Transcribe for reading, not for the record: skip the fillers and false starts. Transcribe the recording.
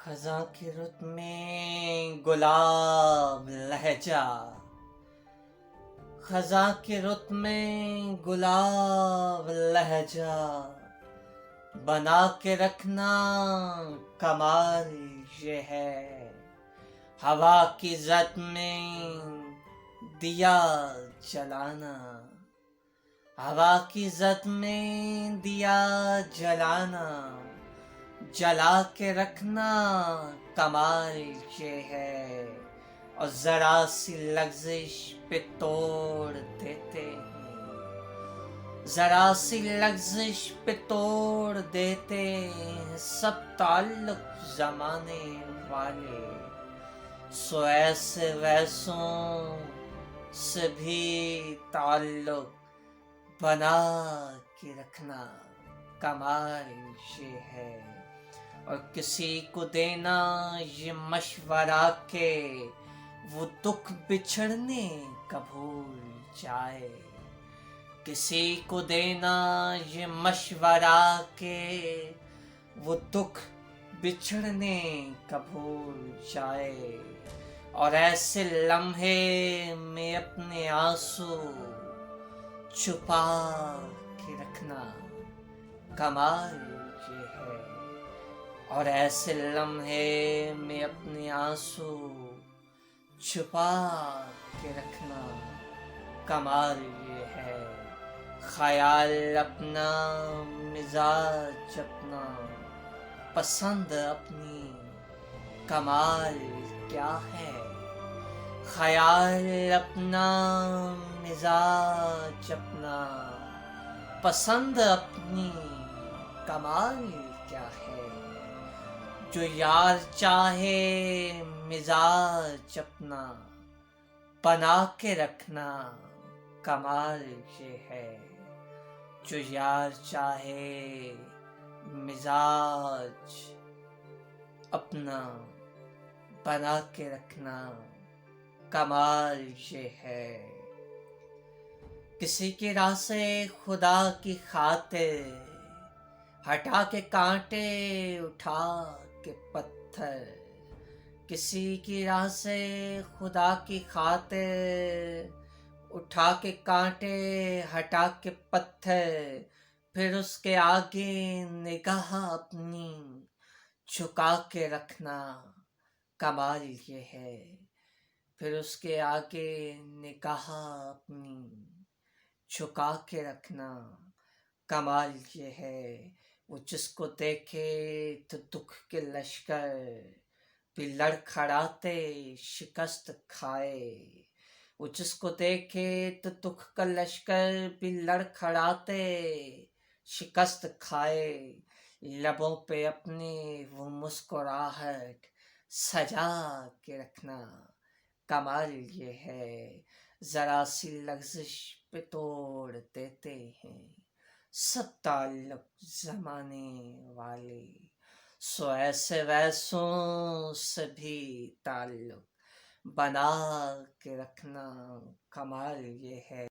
خزاں کی رت میں گلاب لہجہ، خزاں کی رت میں گلاب لہجہ، بنا کے رکھنا کمال یہ ہے۔ ہوا کی زد میں دیا جلانا، ہوا کی زد میں دیا جلانا، جلا کے رکھنا کمال یہ ہے۔ اور ذرا سی لغزش پہ توڑ دیتے ہیں، ذرا سی لغزش پہ توڑ دیتے ہیں سب تعلق زمانے والے۔ سو ایسے ویسوں سے بھی تعلق بنا کے رکھنا کمال یہ ہے۔ اور کسی کو دینا یہ مشورہ کہ وہ دکھ بچھڑنے کا بھول جائے، کسی کو دینا یہ مشورہ کہ وہ دکھ بچھڑنے کا بھول جائے۔ اور ایسے لمحے میں اپنے آنسو چھپا کے رکھنا کمال یہ ہے۔ اور ایسے لمحے میں اپنے آنسو چھپا کے رکھنا کمال یہ ہے۔ خیال اپنا، مزاج اپنا، پسند اپنی، کمال کیا ہے۔ خیال اپنا، مزاج اپنا، پسند اپنی، کمال کیا ہے۔ جو یار چاہے مزاج اپنا بنا کے رکھنا کمال یہ ہے۔ جو یار چاہے مزاج اپنا بنا کے رکھنا کمال یہ ہے۔ کسی کی راہ سے خدا کی خاطر ہٹا کے کانٹے اٹھا کے پتھر، کسی کی راہ سے خدا کی خاطر اٹھا کے کانٹے ہٹا کے پتھر، پھر اس کے آگے نگاہ اپنی جھکا کے رکھنا کمال یہ ہے۔ پھر اس کے آگے نگاہ اپنی جھکا کے رکھنا کمال یہ ہے۔ وہ جس کو دیکھے تو دکھ کے لشکر بھی لڑکھڑاتے شکست کھائے، وہ جس کو دیکھے تو دکھ کا لشکر بھی لڑکھڑاتے شکست کھائے۔ لبوں پہ اپنی وہ مسکراہٹ سجا کے رکھنا کمال یہ ہے۔ ذرا سی لغزش پہ توڑ دیتے ہیں سب تعلق زمانے والے۔ سو ایسے ویسوں سے بھی تعلق بنا کے رکھنا کمال یہ ہے۔